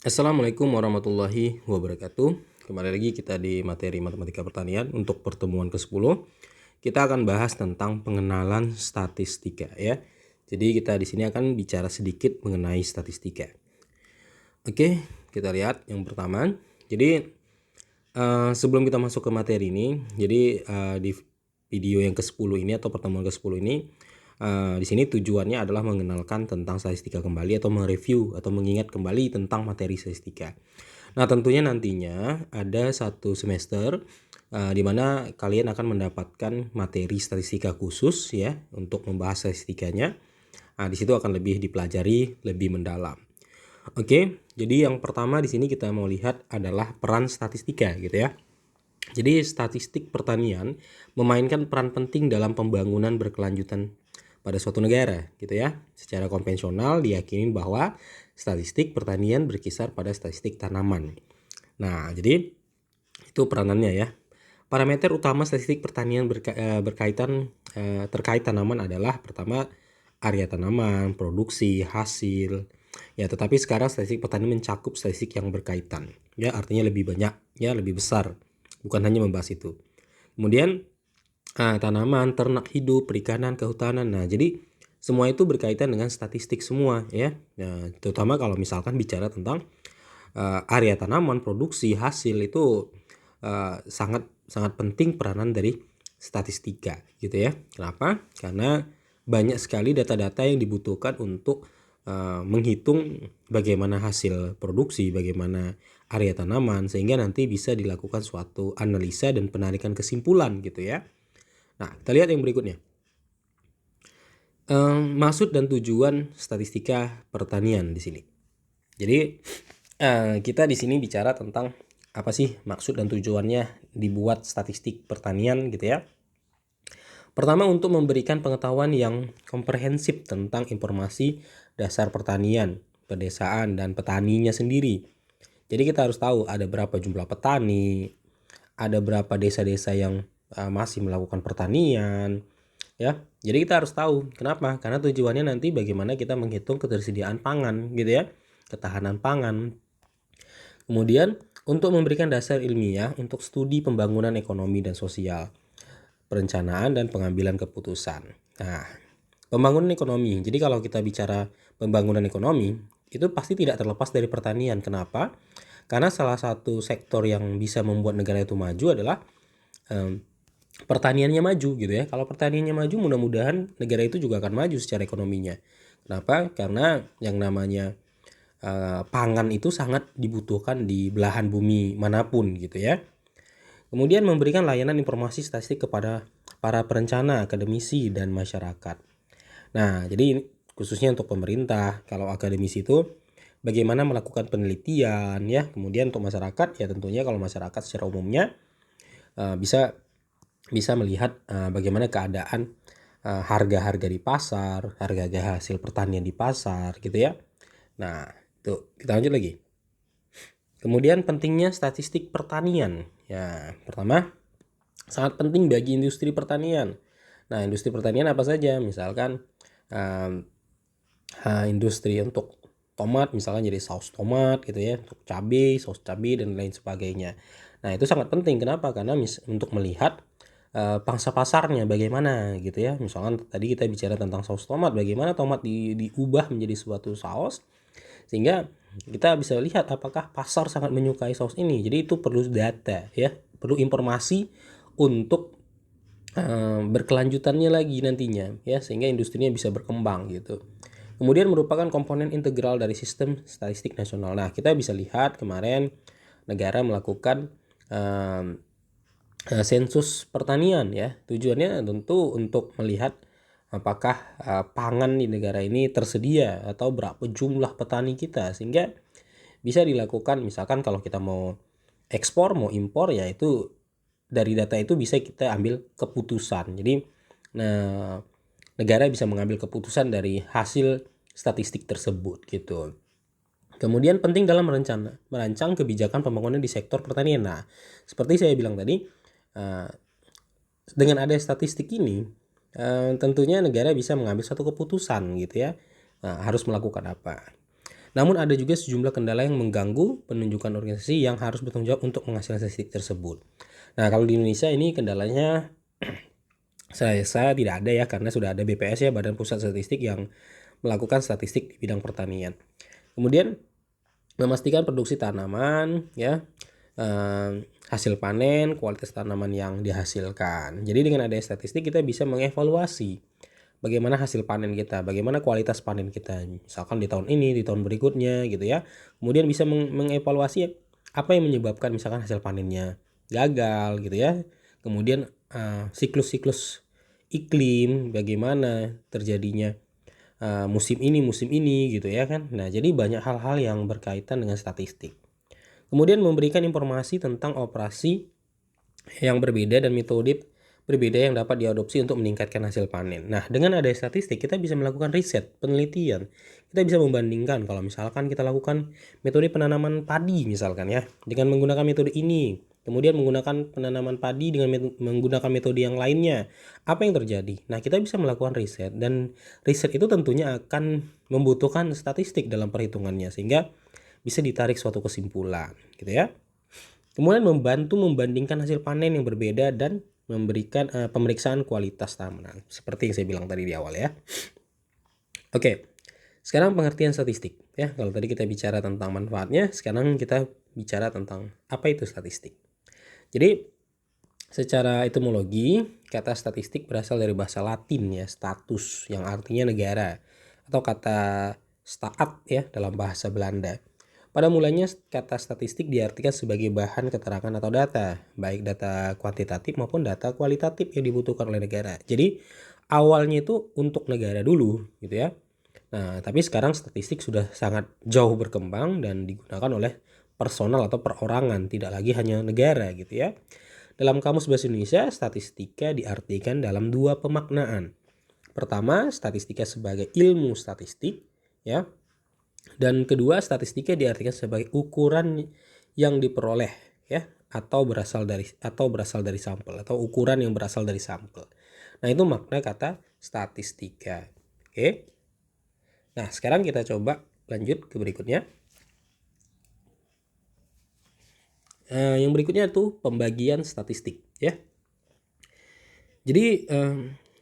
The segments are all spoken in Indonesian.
Assalamualaikum warahmatullahi wabarakatuh. Kembali lagi kita di materi matematika pertanian untuk pertemuan ke-10. Kita akan bahas tentang pengenalan statistika ya. Jadi kita di sini akan bicara sedikit mengenai statistika. Oke, kita lihat yang pertama. Jadi sebelum kita masuk ke materi ini, jadi di video yang ke-10 ini atau pertemuan ke-10 ini di sini tujuannya adalah mengenalkan tentang statistika kembali atau mereview atau mengingat kembali tentang materi statistika. Nah, tentunya nantinya ada satu semester di mana kalian akan mendapatkan materi statistika khusus ya untuk membahas statistikanya. Nah, di situ akan lebih dipelajari lebih mendalam. Oke, jadi yang pertama di sini kita mau lihat adalah peran statistika gitu ya. Jadi statistik pertanian memainkan peran penting dalam pembangunan berkelanjutan pada suatu negara gitu ya. Secara konvensional diyakini bahwa statistik pertanian berkisar pada statistik tanaman. Nah, jadi itu peranannya ya. Parameter utama statistik pertanian terkait tanaman adalah pertama area tanaman, produksi, hasil. Ya, tetapi sekarang statistik pertanian mencakup statistik yang berkaitan. Ya, artinya lebih banyak, ya, lebih besar. Bukan hanya membahas itu. Kemudian tanaman, ternak hidup, perikanan, kehutanan. Nah, jadi semua itu berkaitan dengan statistik semua ya. Nah, terutama kalau misalkan bicara tentang area tanaman, produksi, hasil itu sangat sangat penting peranan dari statistika gitu ya. Kenapa? Karena banyak sekali data-data yang dibutuhkan untuk menghitung bagaimana hasil produksi, bagaimana area tanaman, sehingga nanti bisa dilakukan suatu analisa dan penarikan kesimpulan gitu ya. Nah, kita lihat yang berikutnya. Maksud dan tujuan statistika pertanian di sini. Jadi kita di sini bicara tentang apa sih maksud dan tujuannya dibuat statistik pertanian gitu ya. Pertama, untuk memberikan pengetahuan yang komprehensif tentang informasi dasar pertanian, pedesaan, dan petaninya sendiri. Jadi kita harus tahu ada berapa jumlah petani, ada berapa desa-desa yang masih melakukan pertanian, ya. Jadi kita harus tahu. Kenapa? Karena tujuannya nanti bagaimana kita menghitung ketersediaan pangan gitu ya, ketahanan pangan. Kemudian untuk memberikan dasar ilmiah untuk studi pembangunan ekonomi dan sosial, perencanaan dan pengambilan keputusan. Nah, pembangunan ekonomi. Jadi kalau kita bicara pembangunan ekonomi, itu pasti tidak terlepas dari pertanian. Kenapa? Karena salah satu sektor yang bisa membuat negara itu maju adalah pertaniannya maju gitu ya. Kalau pertaniannya maju, mudah-mudahan negara itu juga akan maju secara ekonominya. Kenapa? Karena yang namanya pangan itu sangat dibutuhkan di belahan bumi manapun gitu ya. Kemudian memberikan layanan informasi statistik kepada para perencana, akademisi, dan masyarakat. Nah, jadi khususnya untuk pemerintah, kalau akademisi itu bagaimana melakukan penelitian ya. Kemudian untuk masyarakat ya tentunya kalau masyarakat secara umumnya bisa melihat bagaimana keadaan harga-harga di pasar, harga hasil pertanian di pasar gitu ya. Nah, tuh kita lanjut lagi. Kemudian pentingnya statistik pertanian. Ya, pertama sangat penting bagi industri pertanian. Nah, industri pertanian apa saja? Misalkan industri untuk tomat, misalkan jadi saus tomat gitu ya, untuk cabai, saus cabai dan lain sebagainya. Nah, itu sangat penting. Kenapa? Karena untuk melihat pangsa pasarnya bagaimana gitu ya. Misalkan tadi kita bicara tentang saus tomat, bagaimana tomat diubah menjadi suatu saus sehingga kita bisa lihat apakah pasar sangat menyukai saus ini. Jadi itu perlu data ya, perlu informasi untuk berkelanjutannya lagi nantinya ya, sehingga industrinya bisa berkembang gitu. Kemudian merupakan komponen integral dari sistem statistik nasional. Nah, kita bisa lihat kemarin negara melakukan sensus pertanian ya. Tujuannya tentu untuk melihat apakah pangan di negara ini tersedia atau berapa jumlah petani kita, sehingga bisa dilakukan misalkan kalau kita mau ekspor mau impor ya itu dari data itu bisa kita ambil keputusan. Jadi negara bisa mengambil keputusan dari hasil statistik tersebut gitu. Kemudian penting dalam merancang kebijakan pembangunan di sektor pertanian. Nah, seperti saya bilang tadi, dengan ada statistik ini, tentunya negara bisa mengambil satu keputusan gitu ya. Nah, harus melakukan apa. Namun ada juga sejumlah kendala yang mengganggu penunjukan organisasi yang harus bertanggung jawab untuk menghasilkan statistik tersebut. Nah, kalau di Indonesia ini kendalanya saya tidak ada ya, karena sudah ada BPS ya, Badan Pusat Statistik, yang melakukan statistik di bidang pertanian. Kemudian memastikan produksi tanaman ya, hasil panen, kualitas tanaman yang dihasilkan. Jadi dengan adanya statistik kita bisa mengevaluasi bagaimana hasil panen kita, bagaimana kualitas panen kita, misalkan di tahun ini, di tahun berikutnya gitu ya. Kemudian bisa mengevaluasi apa yang menyebabkan misalkan hasil panennya gagal gitu ya. Kemudian siklus-siklus iklim, bagaimana terjadinya musim ini gitu ya kan. Nah, jadi banyak hal-hal yang berkaitan dengan statistik. Kemudian memberikan informasi tentang operasi yang berbeda dan metode berbeda yang dapat diadopsi untuk meningkatkan hasil panen. Nah, dengan ada statistik kita bisa melakukan riset, penelitian. Kita bisa membandingkan kalau misalkan kita lakukan metode penanaman padi misalkan ya, dengan menggunakan metode ini, kemudian menggunakan penanaman padi dengan menggunakan metode yang lainnya, apa yang terjadi? Nah, kita bisa melakukan riset, dan riset itu tentunya akan membutuhkan statistik dalam perhitungannya sehingga bisa ditarik suatu kesimpulan gitu ya. Kemudian membantu membandingkan hasil panen yang berbeda dan memberikan pemeriksaan kualitas tanaman seperti yang saya bilang tadi di awal ya. Oke, sekarang pengertian statistik ya. Kalau tadi kita bicara tentang manfaatnya, sekarang kita bicara tentang apa itu statistik. Jadi secara etimologi, kata statistik berasal dari bahasa Latin ya, status, yang artinya negara, atau kata staat ya dalam bahasa Belanda. Pada mulanya kata statistik diartikan sebagai bahan keterangan atau data, baik data kuantitatif maupun data kualitatif yang dibutuhkan oleh negara. Jadi awalnya itu untuk negara dulu gitu ya. Nah, tapi sekarang statistik sudah sangat jauh berkembang dan digunakan oleh personal atau perorangan, tidak lagi hanya negara gitu ya. Dalam Kamus Bahasa Indonesia, statistika diartikan dalam dua pemaknaan. Pertama, statistika sebagai ilmu statistik ya. Dan kedua, statistika diartikan sebagai ukuran yang diperoleh ya, atau berasal dari sampel, atau ukuran yang berasal dari sampel. Nah, itu makna kata statistika. Oke. Nah, sekarang kita coba lanjut ke berikutnya. Yang berikutnya itu pembagian statistik ya. Jadi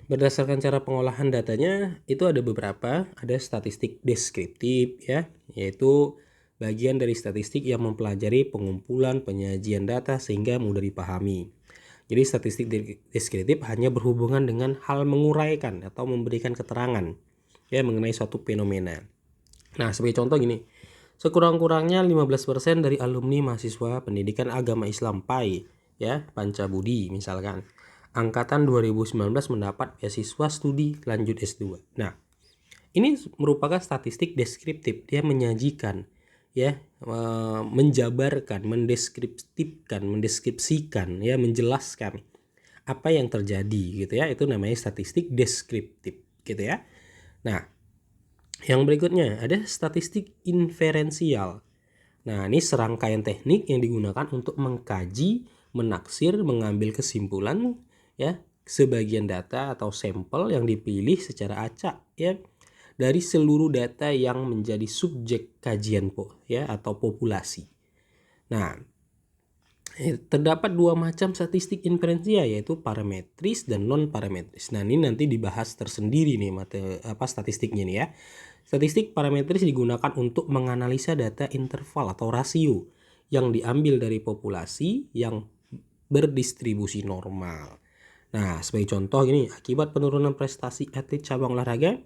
berdasarkan cara pengolahan datanya itu ada beberapa, ada statistik deskriptif ya, yaitu bagian dari statistik yang mempelajari pengumpulan penyajian data sehingga mudah dipahami. Jadi statistik deskriptif hanya berhubungan dengan hal menguraikan atau memberikan keterangan ya mengenai suatu fenomena. Nah, sebagai contoh gini, sekurang-kurangnya 15% dari alumni mahasiswa pendidikan agama Islam PAI ya, Pancabudi misalkan, angkatan 2019 mendapat beasiswa studi lanjut S2. Nah, ini merupakan statistik deskriptif, dia menyajikan ya, menjabarkan, mendeskripsikan ya, menjelaskan apa yang terjadi gitu ya. Itu namanya statistik deskriptif gitu ya. Nah, yang berikutnya ada statistik inferensial. Nah, ini serangkaian teknik yang digunakan untuk mengkaji, menaksir, mengambil kesimpulan ya, sebagian data atau sampel yang dipilih secara acak ya dari seluruh data yang menjadi subjek kajian ya atau populasi. Nah, terdapat dua macam statistik inferensial, yaitu parametris dan non parametris. Nah, ini nanti dibahas tersendiri nih statistiknya nih ya. Statistik parametris digunakan untuk menganalisa data interval atau rasio yang diambil dari populasi yang berdistribusi normal. Nah, sebagai contoh gini, akibat penurunan prestasi atlet cabang olahraga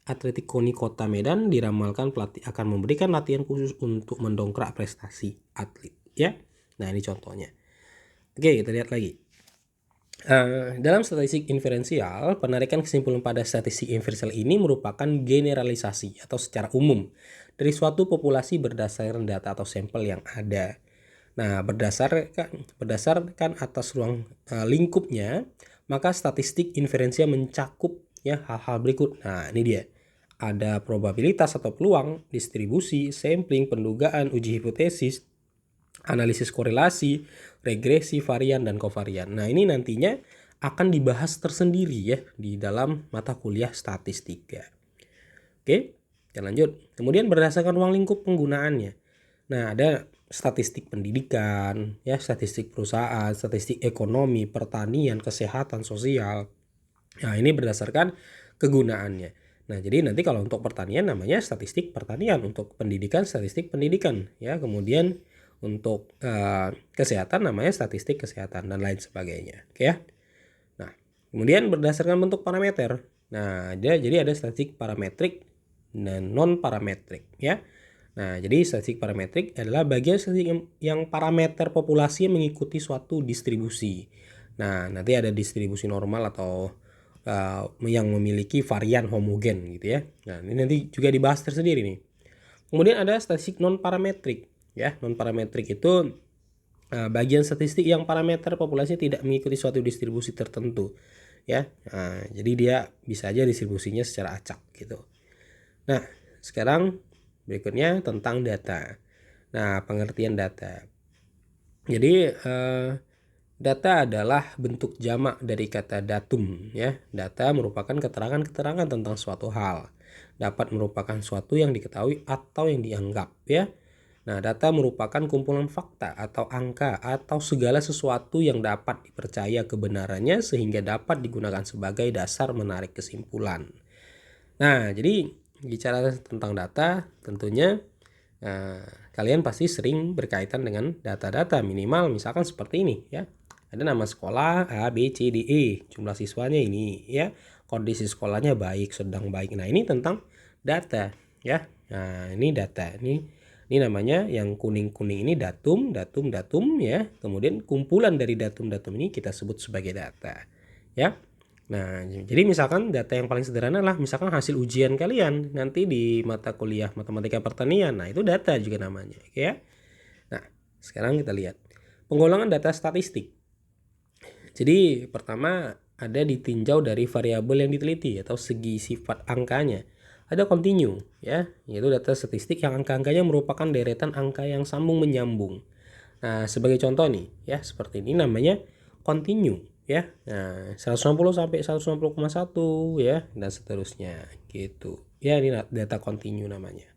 Atletik KONI Kota Medan diramalkan pelatih akan memberikan latihan khusus untuk mendongkrak prestasi atlet ya. Nah, ini contohnya. Oke, kita lihat lagi. Dalam statistik inferensial, penarikan kesimpulan pada statistik inferensial ini merupakan generalisasi atau secara umum dari suatu populasi berdasarkan data atau sampel yang ada. Nah, berdasarkan atas ruang lingkupnya, maka statistik inferensial mencakup ya hal-hal berikut. Nah, ini dia. Ada probabilitas atau peluang, distribusi, sampling, pendugaan, uji hipotesis, analisis korelasi, regresi, varian, dan kovarian. Nah, ini nantinya akan dibahas tersendiri ya di dalam mata kuliah statistika. Oke, Kita lanjut. Kemudian berdasarkan ruang lingkup penggunaannya. Nah, ada statistik pendidikan, ya, statistik perusahaan, statistik ekonomi, pertanian, kesehatan, sosial. Nah, ini berdasarkan kegunaannya. Nah, jadi nanti kalau untuk pertanian namanya statistik pertanian, untuk pendidikan statistik pendidikan, ya. Kemudian untuk kesehatan namanya statistik kesehatan dan lain sebagainya, oke ya. Nah, kemudian berdasarkan bentuk parameter. Nah, jadi ada statistik parametrik dan non parametrik, ya. Nah, jadi statistik parametrik adalah bagian statistik yang parameter populasi mengikuti suatu distribusi. Nah, nanti ada distribusi normal atau yang memiliki varian homogen gitu ya. Nah, ini nanti juga dibahas tersendiri nih. Kemudian ada statistik non parametrik, ya. Non parametrik itu bagian statistik yang parameter populasi tidak mengikuti suatu distribusi tertentu, ya. Nah, jadi dia bisa aja distribusinya secara acak gitu. Nah, sekarang berikutnya tentang data. Nah, pengertian data. Jadi data adalah bentuk jamak dari kata datum, ya. Data merupakan keterangan-keterangan tentang suatu hal. Dapat merupakan suatu yang diketahui atau yang dianggap, ya. Nah, data merupakan kumpulan fakta atau angka atau segala sesuatu yang dapat dipercaya kebenarannya sehingga dapat digunakan sebagai dasar menarik kesimpulan. Nah, jadi bicara tentang data, tentunya kalian pasti sering berkaitan dengan data-data, minimal misalkan seperti ini, ya. Ada nama sekolah A, B, C, D, E, jumlah siswanya ini, ya. Kondisi sekolahnya baik, sedang baik. Nah, ini tentang data, ya. Nah, ini data. Ini namanya yang kuning-kuning ini datum, ya. Kemudian kumpulan dari datum-datum ini kita sebut sebagai data, ya. Nah, jadi misalkan data yang paling sederhana lah misalkan hasil ujian kalian nanti di mata kuliah matematika pertanian. Nah, itu data juga namanya, oke ya. Nah, sekarang kita lihat penggolongan data statistik. Jadi pertama ada ditinjau dari variabel yang diteliti atau segi sifat angkanya. Ada continue, ya, yaitu data statistik yang angka-angkanya merupakan deretan angka yang sambung menyambung. Nah, sebagai contoh nih, ya, seperti ini namanya continue, ya. Nah, 160 sampai 160,1 ya, dan seterusnya gitu. Ya, ini data continue namanya.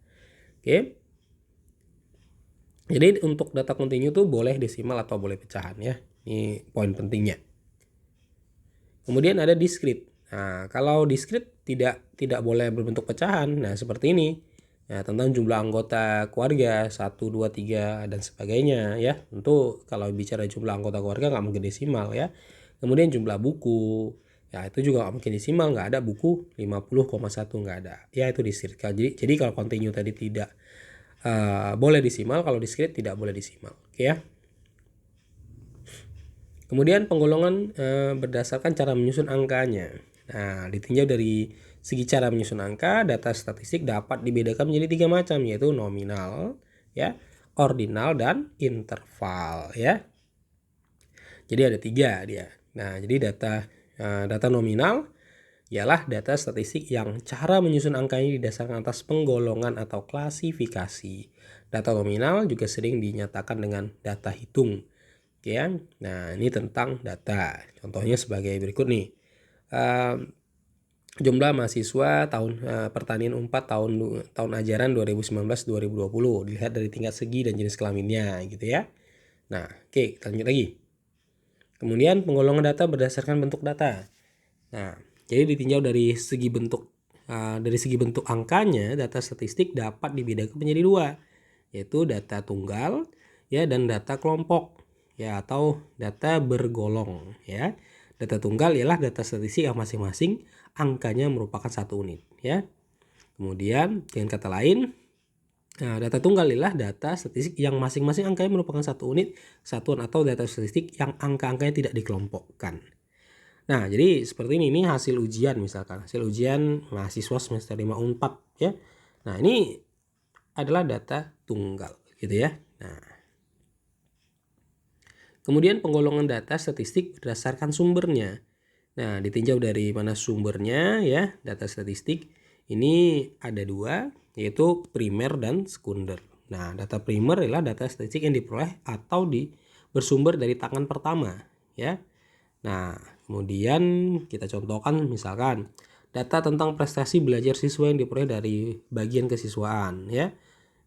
Oke. Jadi untuk data continue tuh boleh desimal atau boleh pecahan, ya. Ini poin pentingnya. Kemudian ada discrete. Nah, kalau discrete tidak boleh berbentuk pecahan. Nah, seperti ini. Nah, tentang jumlah anggota keluarga 1, 2, 3 dan sebagainya, ya. Tentu kalau bicara jumlah anggota keluarga nggak mungkin desimal, ya. Kemudian jumlah buku, ya itu juga nggak mungkin desimal, nggak ada buku 50,1, nggak ada. Ya, itu discrete. Jadi kalau continue tadi tidak boleh desimal, kalau discrete tidak boleh desimal. Oke ya. Kemudian penggolongan berdasarkan cara menyusun angkanya. Nah, ditinjau dari segi cara menyusun angka, data statistik dapat dibedakan menjadi 3 macam, yaitu nominal, ya, ordinal, dan interval, ya. Jadi ada 3 dia. Nah, jadi data nominal ialah data statistik yang cara menyusun angkanya didasarkan atas penggolongan atau klasifikasi. Data nominal juga sering dinyatakan dengan data hitung. Oke ya. Nah, ini tentang data. Contohnya sebagai berikut nih. Jumlah mahasiswa tahun pertanian 4 tahun ajaran 2019-2020 dilihat dari tingkat segi dan jenis kelaminnya gitu ya. Nah, oke, kita lanjut lagi. Kemudian penggolongan data berdasarkan bentuk data. Nah, jadi ditinjau dari segi bentuk angkanya, data statistik dapat dibedakan menjadi 2, yaitu data tunggal, ya, dan data kelompok, ya, atau data bergolong, ya. Data tunggal ialah data statistik yang masing-masing angkanya merupakan 1 unit, ya. Kemudian dengan kata lain, data tunggal ialah data statistik yang masing-masing angkanya merupakan 1 unit satuan atau data statistik yang angka-angkanya tidak dikelompokkan. Nah, jadi seperti ini hasil ujian misalkan. Hasil ujian mahasiswa semester 5 Unpad, ya. Nah, ini adalah data tunggal gitu ya. Nah, kemudian penggolongan data statistik berdasarkan sumbernya. Nah, ditinjau dari mana sumbernya, ya. Data statistik ini ada 2, yaitu primer dan sekunder. Nah, data primer adalah data statistik yang diperoleh atau bersumber dari tangan pertama, ya. Nah, kemudian kita contohkan misalkan data tentang prestasi belajar siswa yang diperoleh dari bagian kesiswaan ya.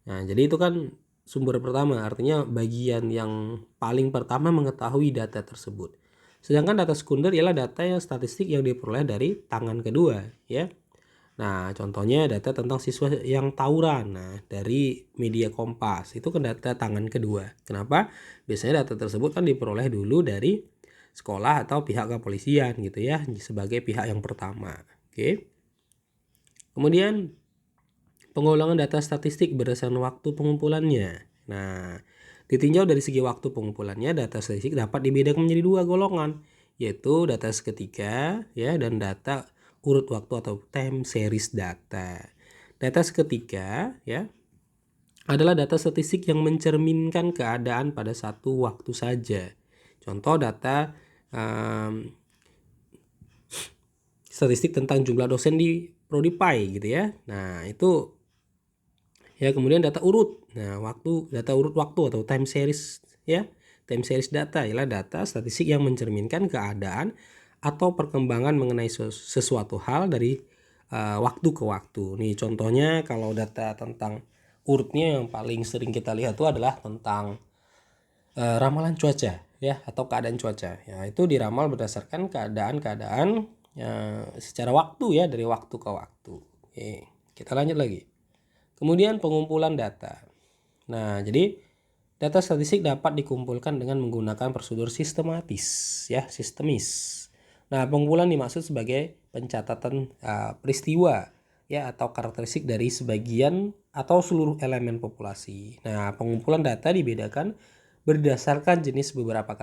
Nah, jadi itu kan sumber pertama, artinya bagian yang paling pertama mengetahui data tersebut. Sedangkan data sekunder ialah data yang statistik yang diperoleh dari tangan kedua ya. Nah, contohnya data tentang siswa yang tawuran. Nah, dari media Kompas itu kan data tangan kedua. Kenapa? Biasanya data tersebut kan diperoleh dulu dari sekolah atau pihak kepolisian gitu ya, sebagai pihak yang pertama. Oke. Kemudian pengulangan data statistik berdasarkan waktu pengumpulannya. Nah, ditinjau dari segi waktu pengumpulannya, data statistik dapat dibedakan menjadi dua golongan, yaitu data seketika ya dan data urut waktu atau time series data. Data seketika ya adalah data statistik yang mencerminkan keadaan pada satu waktu saja. Contoh data statistik tentang jumlah dosen di Prodi PAI gitu ya. Nah, itu ya. Kemudian data urut. Nah, data urut waktu atau time series ya. Time series data ialah data statistik yang mencerminkan keadaan atau perkembangan mengenai sesuatu hal dari waktu ke waktu. Nih contohnya kalau data tentang urutnya yang paling sering kita lihat itu adalah tentang ramalan cuaca ya atau keadaan cuaca. Ya, itu diramal berdasarkan keadaan-keadaan secara waktu ya, dari waktu ke waktu. Oke, kita lanjut lagi. Kemudian pengumpulan data. Nah, jadi data statistik dapat dikumpulkan dengan menggunakan prosedur sistemis. Nah, pengumpulan dimaksud sebagai pencatatan peristiwa ya atau karakteristik dari sebagian atau seluruh elemen populasi. Nah, pengumpulan data dibedakan berdasarkan jenis beberapa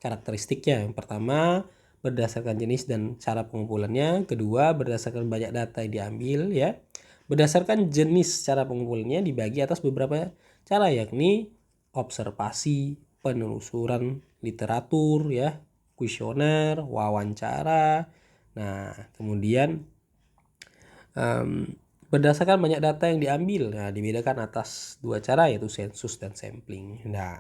karakteristiknya. Yang pertama, berdasarkan jenis dan cara pengumpulannya. Kedua, berdasarkan banyak data yang diambil ya. Berdasarkan jenis cara pengumpulannya dibagi atas beberapa cara, yakni observasi, penelusuran literatur ya, kuesioner, wawancara. Nah, kemudian berdasarkan banyak data yang diambil. Nah, dibedakan atas dua cara, yaitu sensus dan sampling. Nah,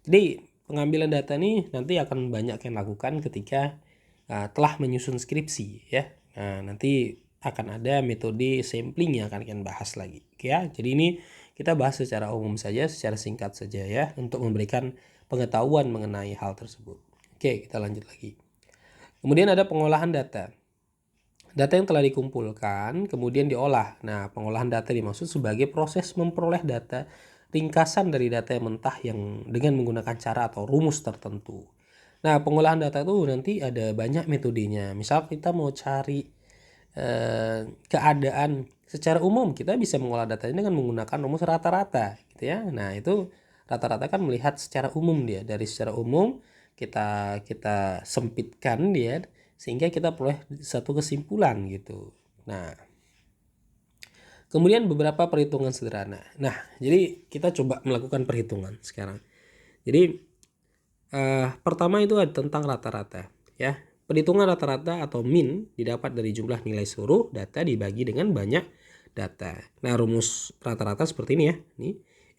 jadi pengambilan data ini nanti akan banyak yang lakukan ketika telah menyusun skripsi ya. Nah, nanti akan ada metode sampling yang akan kita bahas lagi ya. Jadi ini kita bahas secara umum saja, secara singkat saja ya, untuk memberikan pengetahuan mengenai hal tersebut. Oke, kita lanjut lagi. Kemudian ada pengolahan data. Data yang telah dikumpulkan kemudian diolah. Nah, pengolahan data dimaksud sebagai proses memperoleh data ringkasan dari data yang mentah yang dengan menggunakan cara atau rumus tertentu. Nah, pengolahan data itu nanti ada banyak metodenya. Misal kita mau cari keadaan secara umum, kita bisa mengolah datanya dengan menggunakan rumus rata-rata gitu ya. Nah, itu rata-rata kan melihat secara umum dia. Dari secara umum kita sempitkan dia sehingga kita peroleh satu kesimpulan gitu. Nah, kemudian beberapa perhitungan sederhana. Nah, jadi kita coba melakukan perhitungan sekarang. Jadi pertama itu ada tentang rata-rata ya. Perhitungan rata-rata atau min didapat dari jumlah nilai seluruh data dibagi dengan banyak data. Nah, rumus rata-rata seperti ini ya. Ini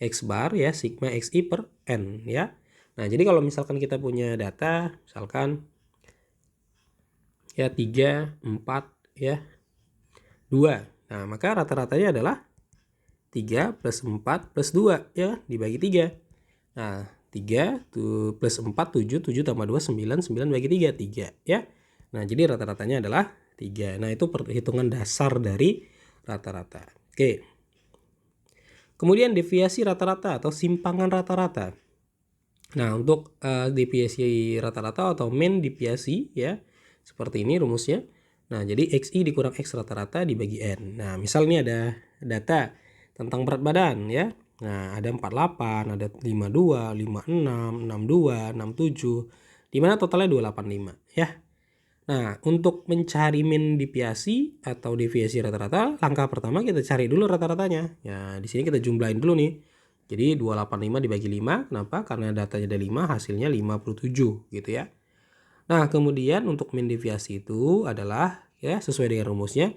X bar ya, sigma XI per N ya. Nah, jadi kalau misalkan kita punya data misalkan ya 3, 4 ya 2. Nah, maka rata-ratanya adalah 3 plus 4 plus 2 ya, dibagi 3. Nah, 3 plus 4 7, 7 tambah 2 9, 9 bagi 3 3 ya. Nah, jadi rata-ratanya adalah 3. Nah, itu perhitungan dasar dari rata-rata. Oke. Kemudian deviasi rata-rata atau simpangan rata-rata. Nah, untuk deviasi rata-rata atau mean deviasi ya, seperti ini rumusnya. Nah, jadi XI dikurang X rata-rata dibagi N. Nah, misal ini ada data tentang berat badan ya. Nah, ada 48, ada 52, 56, 62, 67, di mana totalnya 285 ya. Nah, untuk mencari mean deviasi atau deviasi rata-rata, langkah pertama kita cari dulu rata-ratanya. Ya, di sini kita jumlahin dulu nih. Jadi 285 dibagi 5, kenapa? Karena datanya ada 5, hasilnya 57 gitu ya. Nah, kemudian untuk mean deviasi itu adalah ya sesuai dengan rumusnya.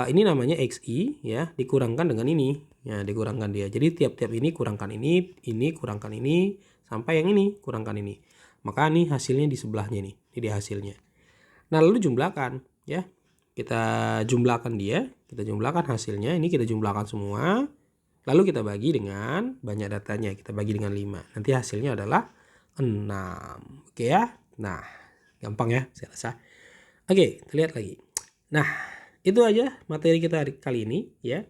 Ini namanya XI ya, dikurangkan dengan ini. Ya, dikurangkan dia. Jadi tiap-tiap ini kurangkan ini kurangkan ini, sampai yang ini kurangkan ini. Maka nih hasilnya di sebelahnya nih. Ini dia hasilnya. Nah, lalu jumlahkan ya. kita jumlahkan dia, kita jumlahkan hasilnya, ini kita jumlahkan semua, lalu kita bagi dengan banyak datanya, kita bagi dengan 5. Nanti hasilnya adalah 6. Oke ya. Nah, gampang ya saya rasa. Oke, kita lihat lagi. Nah, itu aja materi kita kali ini ya.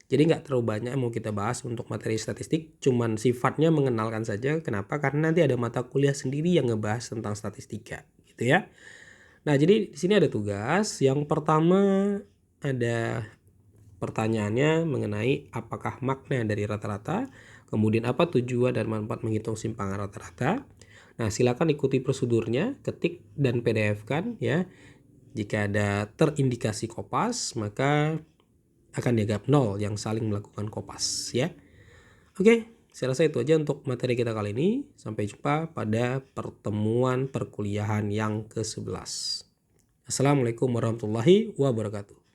Jadi nggak terlalu banyak yang mau kita bahas untuk materi statistik, cuman sifatnya mengenalkan saja. Kenapa? Karena nanti ada mata kuliah sendiri yang ngebahas tentang statistika, gitu ya. Nah, jadi di sini ada tugas. Yang pertama ada pertanyaannya mengenai apakah makna dari rata-rata, kemudian apa tujuan dan manfaat menghitung simpangan rata-rata. Nah, silakan ikuti prosedurnya, ketik dan PDF-kan ya. Jika ada terindikasi kopas, maka akan dianggap 0 yang saling melakukan kopas ya. Oke, saya rasa itu aja untuk materi kita kali ini. Sampai jumpa pada pertemuan perkuliahan yang ke-11. Assalamualaikum warahmatullahi wabarakatuh.